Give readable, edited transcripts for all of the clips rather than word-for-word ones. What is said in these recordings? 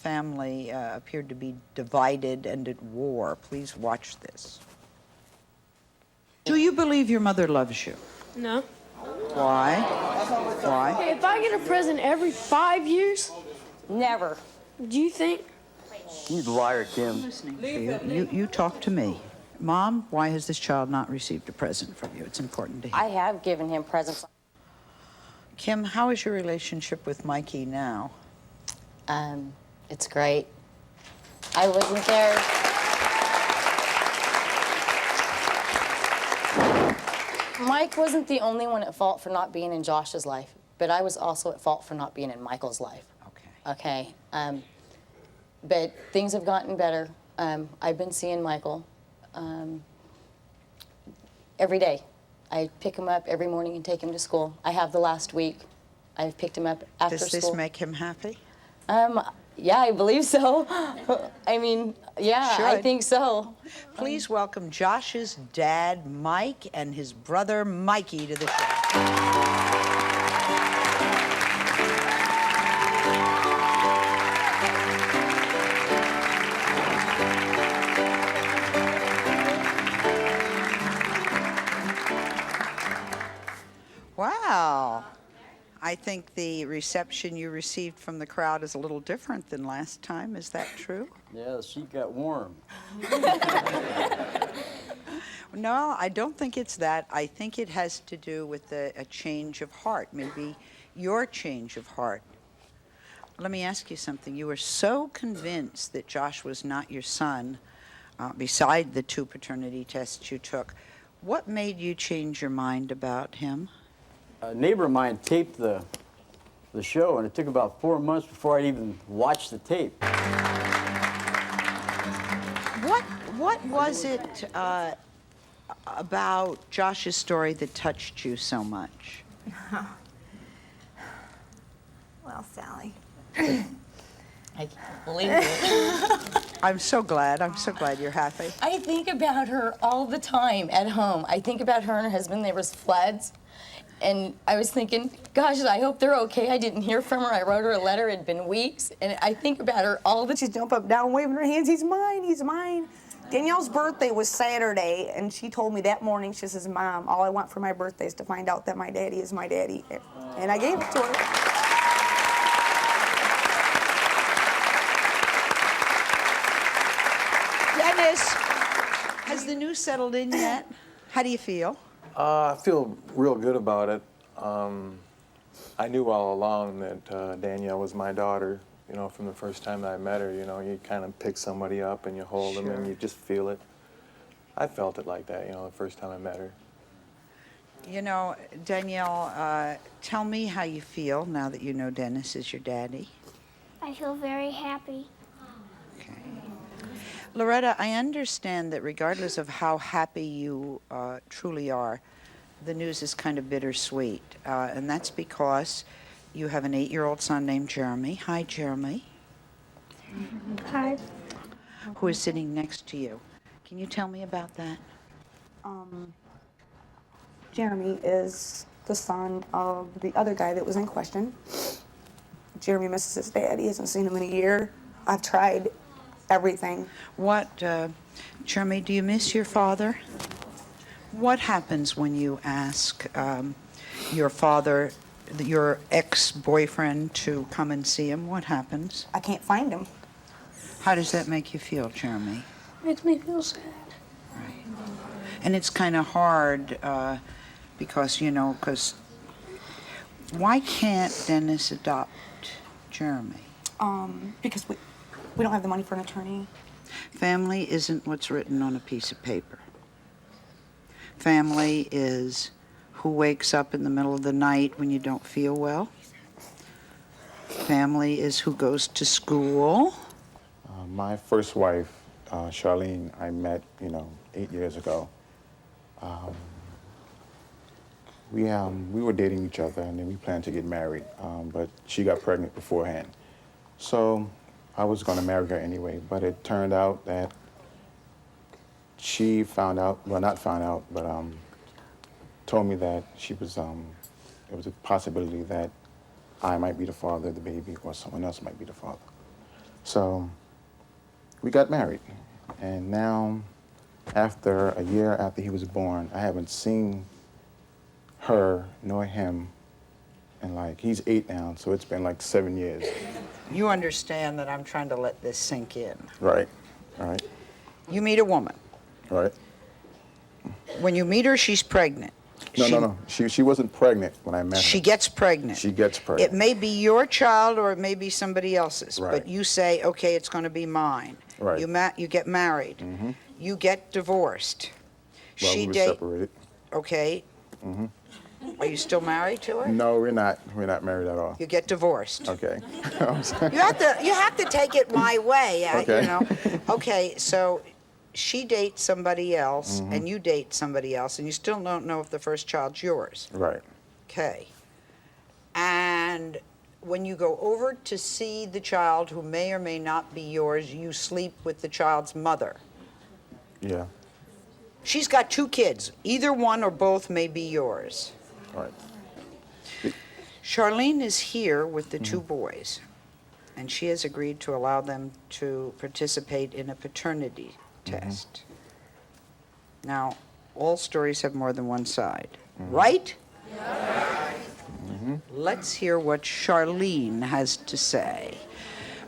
Family appeared to be divided and at war. Please watch this. Do you believe your mother loves you? No. Why? Why? Hey, if I get a present every 5 years, Never. do you think? You liar, Kim. I'm listening to you. You talk to me. Mom, why has this child not received a present from you? It's important to hear. I have given him presents. Kim, how is your relationship with Mikey now? It's great. I wasn't there. Mike wasn't the only one at fault for not being in Josh's life, but I was also at fault for not being in Michael's life. Okay. Okay. But things have gotten better. I've been seeing Michael every day. I pick him up every morning and take him to school. I have the last week. I've picked him up after school. Does this make him happy? Yeah, I believe so. I mean, yeah, I Should. think so. Please welcome Josh's dad, Mike, and his brother, Mikey, to the show. Wow. I think the reception you received from the crowd is a little different than last time. Is that true? Yeah, the seat got warm. No, I don't think it's that. I think it has to do with a change of heart, maybe your change of heart. Let me ask you something. You were so convinced that Josh was not your son, beside the 2 paternity tests you took. What made you change your mind about him? A neighbor of mine taped the show, and it took about 4 months before I even watched the tape. What was it about Josh's story that touched you so much? Well, Sally. I can't believe it. I'm so glad. I'm so glad you're happy. I think about her all the time at home. I think about her and her husband. There was floods. And I was thinking, gosh, I hope they're okay. I didn't hear from her. I wrote her a letter. It had been weeks. And I think about her all the time. She'd jump up, down, waving her hands. He's mine, he's mine. Danielle's birthday was Saturday, and she told me that morning, she says, Mom, all I want for my birthday is to find out that my daddy is my daddy. And I gave it to her. Dennis, has the news settled in yet? How do you feel? I feel real good about it. I knew all along that Danielle was my daughter. You know, from the first time that I met her, you know, you kind of pick somebody up and you hold them and you just feel it. I felt it like that, you know, the first time I met her. You know, Danielle, tell me how you feel now that you know Dennis is your daddy. I feel very happy. Okay. Loretta, I understand that regardless of how happy you truly are, the news is kind of bittersweet. And that's because you have an 8-year-old son named Jeremy. Hi, Jeremy. Hi. Who is sitting next to you. Can you tell me about that? Jeremy is the son of the other guy that was in question. Jeremy misses his dad. He hasn't seen him in a year. I've tried everything. Jeremy, do you miss your father? What happens when you ask your father, your ex-boyfriend, to come and see him? What happens? I can't find him. How does that make you feel, Jeremy? Makes me feel sad. Right. And it's kind of hard because, you know, why can't Dennis adopt Jeremy? Because we don't have the money for an attorney. Family isn't what's written on a piece of paper. Family is who wakes up in the middle of the night when you don't feel well. Family is who goes to school. My first wife, Charlene, I met, 8 years ago. We were dating each other, and then we planned to get married, but she got pregnant beforehand. So I was going to marry her anyway, but it turned out that she found out, well, not found out, but told me that she was, it was a possibility that I might be the father of the baby or someone else might be the father. So we got married. And now, after a year after he was born, I haven't seen her nor him. And like, he's 8 now, so it's been like 7 years. You understand that I'm trying to let this sink in. Right, right, You meet a woman. right. When you meet her, she's pregnant. No. She wasn't pregnant when I met her. She gets pregnant. She gets pregnant. It may be your child or it may be somebody else's, Right. but you say, okay, it's going to be mine. Right. You get married. Mm-hmm. You get divorced. Well, we were separated. Okay. Mm-hmm. Are you still married to her? No, we're not. We're not married at all. You get divorced. Okay. You have to take it my way. Okay. You know. Okay, so she dates somebody else, Mm-hmm. and you date somebody else, and you still don't know if the first child's yours. Right. Okay. And when you go over to see the child who may or may not be yours, you sleep with the child's mother. Yeah. She's got 2 kids. Either one or both may be yours. Right. Charlene is here with the 2 boys, and she has agreed to allow them to participate in a paternity test. Now, all stories have more than one side, right? Let's hear what Charlene has to say.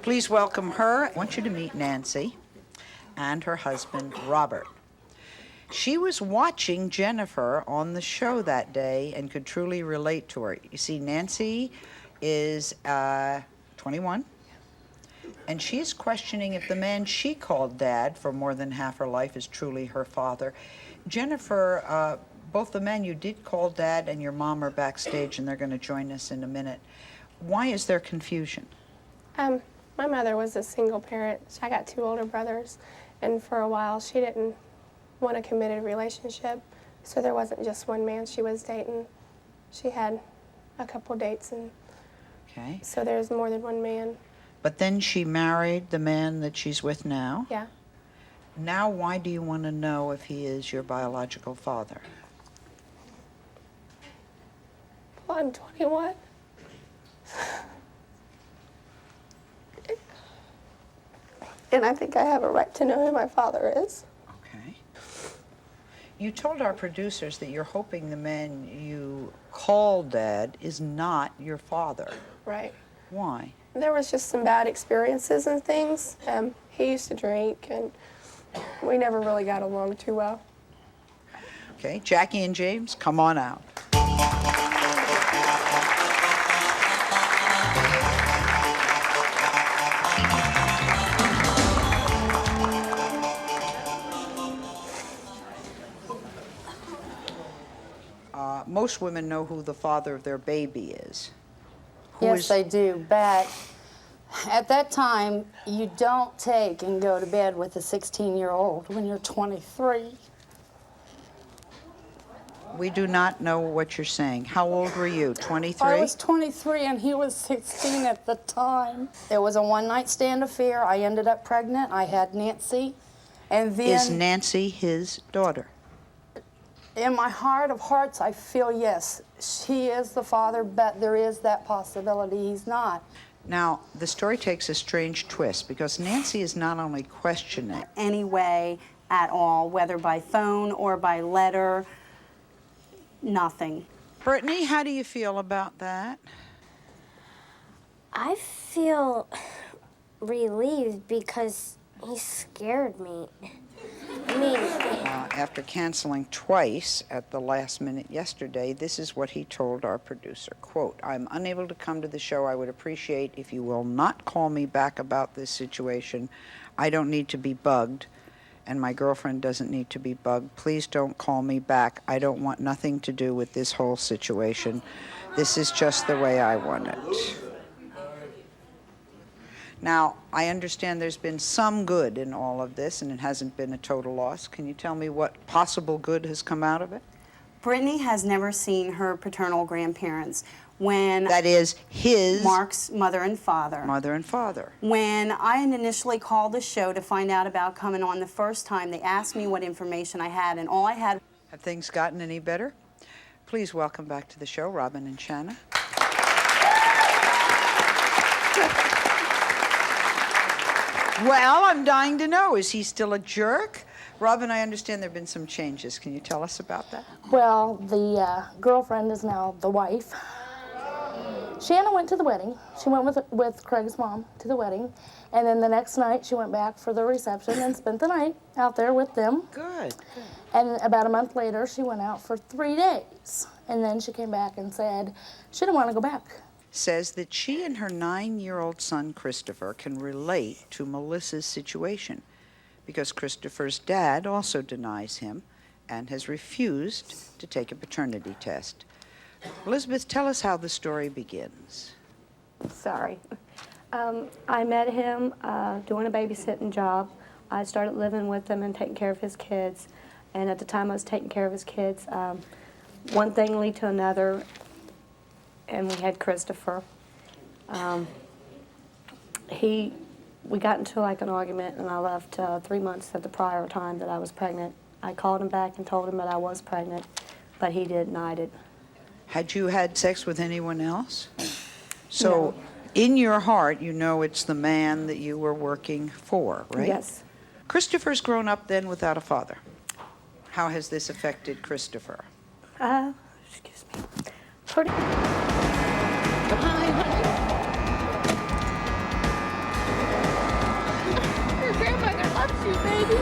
Please welcome her. I want you to meet Nancy and her husband, Robert. She was watching Jennifer on the show that day and could truly relate to her. You see, Nancy is 21, and she's questioning if the man she called dad for more than half her life is truly her father. Jennifer, both the men you did call dad and your mom are backstage, and they're going to join us in a minute. Why is there confusion? My mother was a single parent. I got 2 older brothers, and for a while she didn't want a committed relationship, so there wasn't just one man she was dating. She had a couple dates, and Okay. so there's more than one man. But then she married the man that she's with now. Yeah. Now, why do you want to know if he is your biological father? Well, I'm 21. And I think I have a right to know who my father is. Okay. You told our producers that you're hoping the man you call dad is not your father. Right. Why? There was just some bad experiences and things. He used to drink, and we never really got along too well. Okay, Jackie and James, come on out. Most women know who the father of their baby is. Yes, I do, but at that time, you don't take and go to bed with a 16-year-old when you're 23. We do not know what you're saying. How old were you, 23? I was 23 and he was 16 at the time. It was a one-night stand affair. I ended up pregnant. I had Nancy, and then Is Nancy his daughter? in my heart of hearts, I feel yes, she is the father, but there is that possibility he's not. Now, the story takes a strange twist because Nancy is not only questioning. Any way at all, whether by phone or by letter, nothing. Brittany, how do you feel about that? I feel relieved because he scared me. I mean, After canceling twice at the last minute yesterday, this is what he told our producer. Quote, I'm unable to come to the show. I would appreciate if you will not call me back about this situation. I don't need to be bugged, and my girlfriend doesn't need to be bugged. Please don't call me back. I don't want nothing to do with this whole situation. This is just the way I want it. Now, I understand there's been some good in all of this, and it hasn't been a total loss. Can you tell me what possible good has come out of it? Brittany has never seen her paternal grandparents. When That is his Mark's mother and father. mother and father. When I had initially called the show to find out about coming on the first time, they asked me what information I had, and all I had. Have things gotten any better? Please welcome back to the show, Robyn and Shanna. Well, I'm dying to know. Is he still a jerk? Robyn, I understand there have been some changes. Can you tell us about that? Well, the girlfriend is now the wife. Shanna went to the wedding. She went with Craig's mom to the wedding. And then the next night, she went back for the reception and spent the night out there with them. Good. And about a month later, she went out for 3 days. And then she came back and said she didn't want to go back. Says that she and her 9-year-old son, Christopher, can relate to Melissa's situation because Christopher's dad also denies him and has refused to take a paternity test. Elizabeth, tell us how the story begins. Sorry. I met him doing a babysitting job. I started living with him and taking care of his kids. And at the time I was taking care of his kids, one thing led to another, and we had Christopher. We got into like an argument, and I left 3 months at the prior time that I was pregnant. I called him back and told him that I was pregnant, but he denied it. Had you had sex with anyone else? So No. in your heart, you know it's the man that you were working for, right? Yes. Christopher's grown up then without a father. How has this affected Christopher? Excuse me. Pretty. Your grandmother loves you, baby.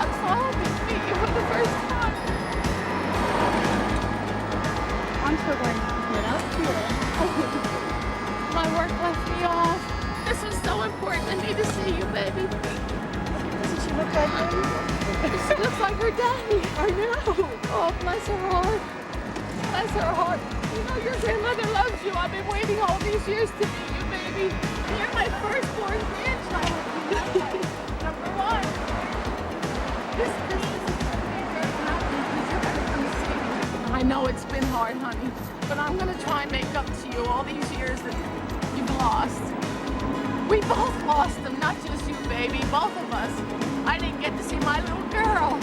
I'm so happy to meet you for the first time. I'm so glad you could get up here. My work left me off. This was so important to me to see you, baby. Doesn't she look like him? She looks like her daddy. I know. Oh, bless her heart. Bless her heart. You know your grandmother loves you. I've been waiting all these years to meet you, baby. You're my firstborn grandchild. Number one. This Christmas is going to be very happy because you're going to come see me. I know it's been hard, honey, but I'm going to try and make up to you all these years that you've lost. We both lost them, not just you, baby, both of us. I didn't get to see my little girl.